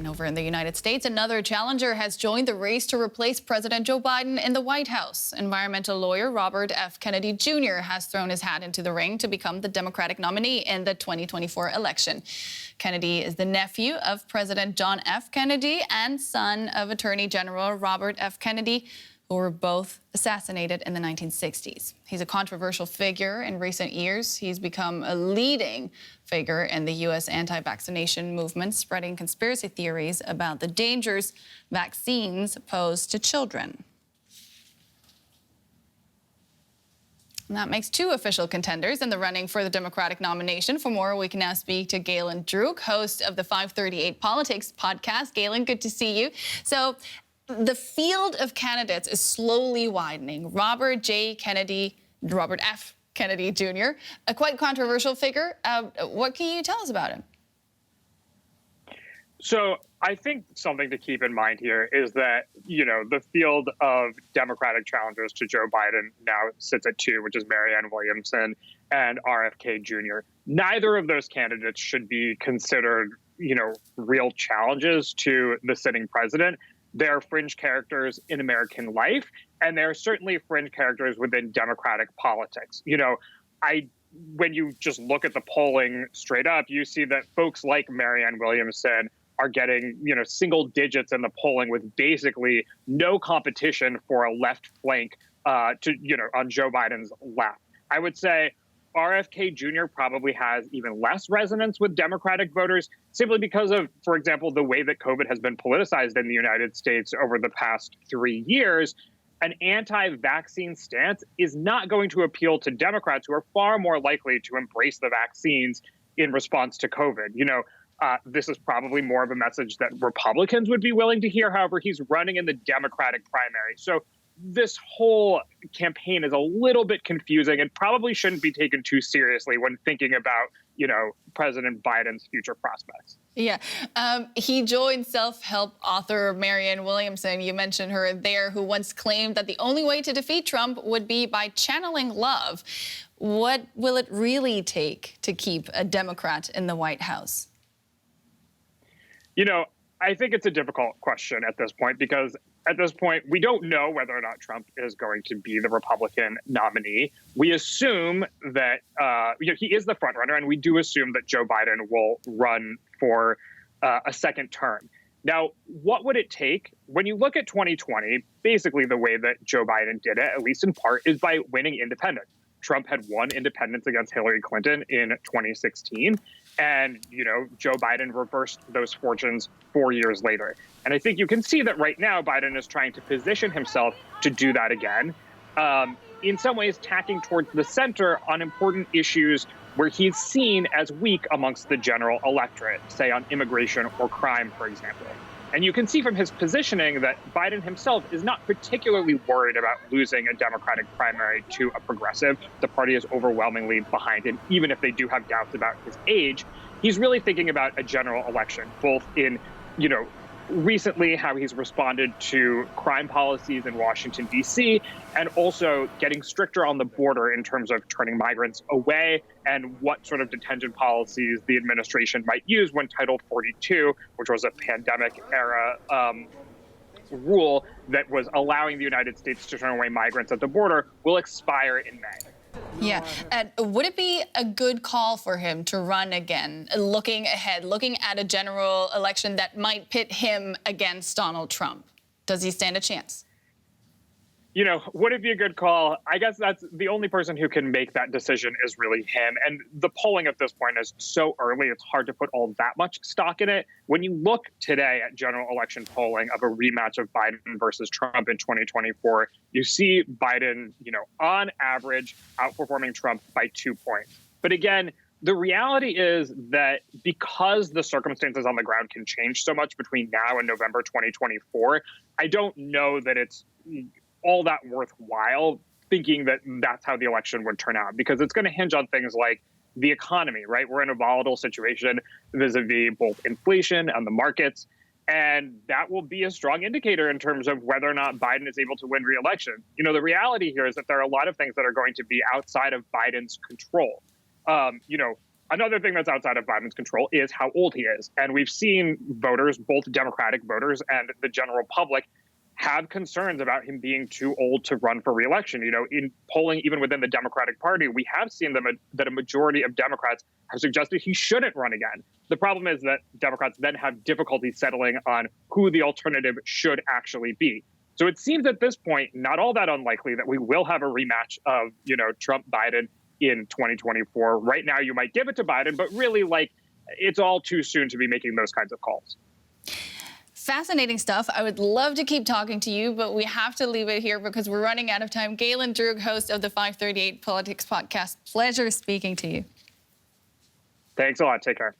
And over in the United States, another challenger has joined the race to replace President Joe Biden in the White House. Environmental lawyer Robert F. Kennedy Jr. has thrown his hat into the ring to become the Democratic nominee in the 2024 election. Kennedy is the nephew of President John F. Kennedy and son of Attorney General Robert F. Kennedy, who were both assassinated in the 1960s. He's a controversial figure in recent years. He's become a leading figure in the U.S. anti-vaccination movement, spreading conspiracy theories about the dangers vaccines pose to children. And that makes two official contenders in the running for the Democratic nomination. For more, we can now speak to Galen Druke, host of the 538 Politics podcast. Galen, good to see you. So, the field of candidates is slowly widening. Robert F. Kennedy Jr., a quite controversial figure. What can you tell us about him? So I think something to keep in mind here is that, the field of Democratic challengers to Joe Biden now sits at two, which is Marianne Williamson and RFK Jr. Neither of those candidates should be considered, real challenges to the sitting president. They're fringe characters in American life, and they're certainly fringe characters within Democratic politics. When you just look at the polling straight up, you see that folks like Marianne Williamson are getting, single digits in the polling with basically no competition for a left flank on Joe Biden's left. I would say RFK Jr. probably has even less resonance with Democratic voters simply because of, for example, the way that COVID has been politicized in the United States over the past 3 years. An anti-vaccine stance is not going to appeal to Democrats, who are far more likely to embrace the vaccines in response to COVID. This is probably more of a message that Republicans would be willing to hear. However, he's running in the Democratic primary. So this whole campaign is a little bit confusing and probably shouldn't be taken too seriously when thinking about, President Biden's future prospects. Yeah. He joined self-help author Marianne Williamson, you mentioned her there, who once claimed that the only way to defeat Trump would be by channeling love. What will it really take to keep a Democrat in the White House? I think it's a difficult question at this point because at this point, we don't know whether or not Trump is going to be the Republican nominee. We assume that he is the front runner, and we do assume that Joe Biden will run for a second term. Now, what would it take? When you look at 2020, basically the way that Joe Biden did it, at least in part, is by winning independents. Trump had won independents against Hillary Clinton in 2016. And, Joe Biden reversed those fortunes 4 years later. And I think you can see that right now Biden is trying to position himself to do that again, in some ways tacking towards the center on important issues where he's seen as weak amongst the general electorate, say on immigration or crime, for example. And you can see from his positioning that Biden himself is not particularly worried about losing a Democratic primary to a progressive. The party is overwhelmingly behind him, even if they do have doubts about his age. He's really thinking about a general election, both in, recently how he's responded to crime policies in Washington, D.C., and also getting stricter on the border in terms of turning migrants away and what sort of detention policies the administration might use when Title 42, which was a pandemic-era rule that was allowing the United States to turn away migrants at the border, will expire in May. Yeah. Would it be a good call for him to run again, looking ahead, looking at a general election that might pit him against Donald Trump? Does he stand a chance? Would it be a good call? I guess that's the only person who can make that decision is really him. And the polling at this point is so early, it's hard to put all that much stock in it. When you look today at general election polling of a rematch of Biden versus Trump in 2024, you see Biden, on average, outperforming Trump by 2 points. But again, the reality is that because the circumstances on the ground can change so much between now and November 2024, I don't know that it's all that worthwhile thinking that that's how the election would turn out, because it's going to hinge on things like the economy, right? We're in a volatile situation vis-a-vis both inflation and the markets. And that will be a strong indicator in terms of whether or not Biden is able to win re-election. The reality here is that there are a lot of things that are going to be outside of Biden's control. Another thing that's outside of Biden's control is how old he is. And we've seen voters, both Democratic voters and the general public, have concerns about him being too old to run for re-election. In polling, even within the Democratic Party, we have seen that a majority of Democrats have suggested he shouldn't run again. The problem is that Democrats then have difficulty settling on who the alternative should actually be. So it seems at this point not all that unlikely that we will have a rematch of, Trump-Biden in 2024. Right now, you might give it to Biden, but really, it's all too soon to be making those kinds of calls. Fascinating stuff. I would love to keep talking to you, but we have to leave it here because we're running out of time. Galen Druke, host of the 538 Politics podcast. Pleasure speaking to you. Thanks a lot. Take care.